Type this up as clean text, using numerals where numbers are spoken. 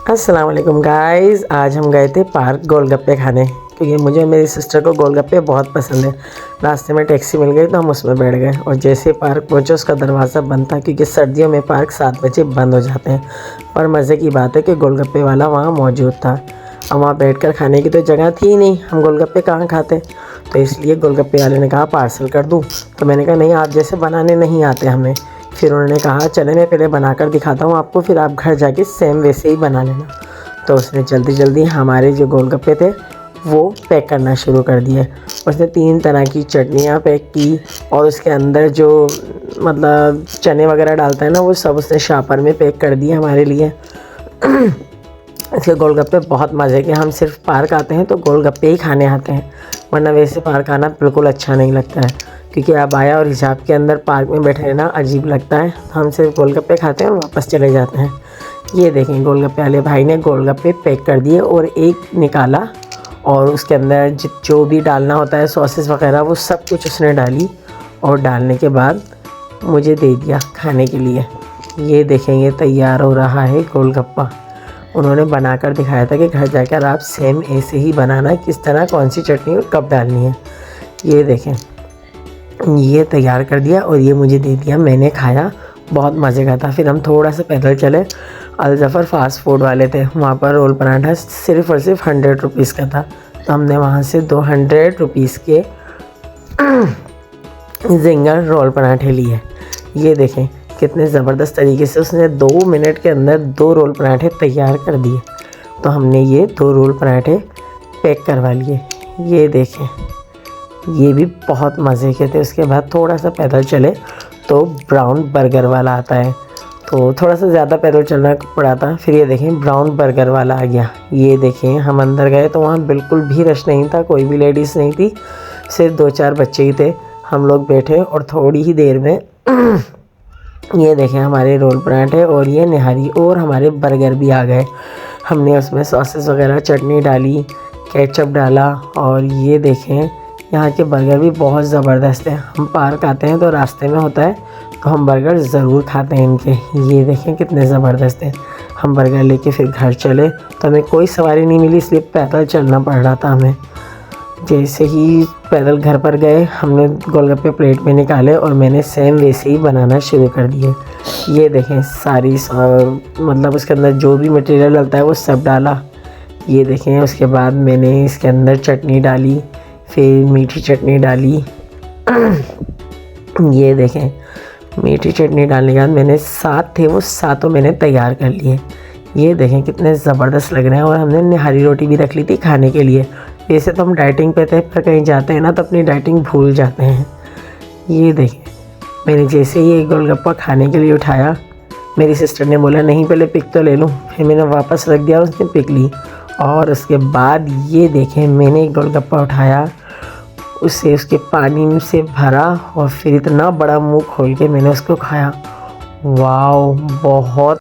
अस्सलाम वालेकुम गाइस। आज हम गए थे पार्क गोलगप्पे खाने, क्योंकि मुझे और मेरी सिस्टर को गोलगप्पे बहुत पसंद है। रास्ते में टैक्सी मिल गई तो हम उसमें बैठ गए और जैसे पार्क पहुँचे उसका दरवाज़ा बंद था, क्योंकि सर्दियों में पार्क 7 बजे बंद हो जाते हैं। और मज़े की बात है कि गोलगप्पे वाला वहाँ मौजूद था। अब वहाँ बैठ खाने की तो जगह थी ही नहीं, हम गोलगप्पे कहाँ खाते। तो इसलिए गोलगप्पे वाले ने कहा पार्सल कर दूँ। तो मैंने कहा नहीं, आप जैसे बनाने नहीं आते हमें। फिर उन्होंने कहा चले मैं पहले बनाकर दिखाता हूँ आपको, फिर आप घर जाके सेम वैसे ही बना लेना। तो उसने जल्दी जल्दी हमारे जो गोलगप्पे थे वो पैक करना शुरू कर दिए। उसने 3 तरह की चटनियाँ पैक की और उसके अंदर जो मतलब चने वगैरह डालता है ना, वो सब उसने शापर में पैक कर दिया हमारे लिए। इसके गोलगप्पे बहुत मज़े के। हम सिर्फ पार्क आते हैं तो गोलगप्पे ही खाने आते हैं, वरना वैसे पार्क आना बिल्कुल अच्छा नहीं लगता है, क्योंकि अबाया और हिजाब के अंदर पार्क में बैठे रहना अजीब लगता है। तो हम सिर्फ गोलगप्पे खाते हैं और वापस चले जाते हैं। ये देखें, गोलगप्पे वाले भाई ने गोलगप्पे पैक कर दिए और एक निकाला और उसके अंदर जो भी डालना होता है सॉसेस वगैरह वो सब कुछ उसने डाली और डालने के बाद मुझे दे दिया खाने के लिए। ये देखेंगे तैयार हो रहा है गोलगप्पा। उन्होंने बनाकर दिखाया था कि घर जाकर आप सेम ऐसे ही बनाना, किस तरह कौन सी चटनी और कब डालनी है। ये देखें, ये तैयार कर दिया और ये मुझे दे दिया। मैंने खाया, बहुत मज़े का था। फिर हम थोड़ा सा पैदल चले, अल ज़फ़र फ़ास्ट फूड वाले थे, वहाँ पर रोल पराठा सिर्फ़ और सिर्फ 100 रुपीज़ का था। तो हमने वहाँ से 200 रुपीज़ के जिंगर रोल पराठे लिए। ये देखें कितने ज़बरदस्त तरीके से उसने 2 मिनट के अंदर 2 रोल पराठे तैयार कर दिए। तो हमने ये 2 रोल पराठे पैक करवा लिए। ये देखें, ये भी बहुत मज़े के थे। उसके बाद थोड़ा सा पैदल चले तो ब्राउन बर्गर वाला आता है, तो थोड़ा सा ज़्यादा पैदल चलना पड़ा था। फिर ये देखें ब्राउन बर्गर वाला आ गया। ये देखें, हम अंदर गए तो वहाँ बिल्कुल भी रश नहीं था, कोई भी लेडीज़ नहीं थी, सिर्फ 2-4 बच्चे ही थे। हम लोग बैठे और थोड़ी ही देर में ये देखें हमारे रोल पराठे और ये निहारी और हमारे बर्गर भी आ गए। हमने उसमें सॉसेस वगैरह चटनी डाली, केचप डाला और ये देखें यहाँ के बर्गर भी बहुत ज़बरदस्त है। हम पार्क आते हैं तो रास्ते में होता है तो हम बर्गर ज़रूर खाते हैं इनके। ये देखें कितने ज़बरदस्त हैं। हम बर्गर लेके फिर घर चले तो हमें कोई सवारी नहीं मिली, इसलिए पैदल चलना पड़ रहा था हमें। जैसे ही पैदल घर पर गए, हमने गोलगप्पे प्लेट में निकाले और मैंने सेम वैसे ही बनाना शुरू कर दिए। ये देखें सारी मतलब उसके अंदर जो भी मटेरियल डलता है वो सब डाला। ये देखें, उसके बाद मैंने इसके अंदर चटनी डाली, फिर मीठी चटनी डाली। ये देखें, मीठी चटनी डालने के बाद मैंने 7 थे वो सातों मैंने तैयार कर लिए। ये देखें कितने ज़बरदस्त लग रहे हैं। और हमने निहारी रोटी भी रख ली थी खाने के लिए। वैसे तो हम डाइटिंग पे थे, पर कहीं जाते हैं ना तो अपनी डाइटिंग भूल जाते हैं। ये देखें, मैंने जैसे ही एक गोलगप्पा खाने के लिए उठाया, मेरी सिस्टर ने बोला नहीं पहले पिक तो ले लूँ। फिर मैंने वापस रख दिया, उसने पिक ली। और उसके बाद ये देखें, मैंने एक गोलगप्पा उठाया, उससे उसके पानी से भरा और फिर इतना बड़ा मुंह खोल के मैंने उसको खाया। वाओ, बहुत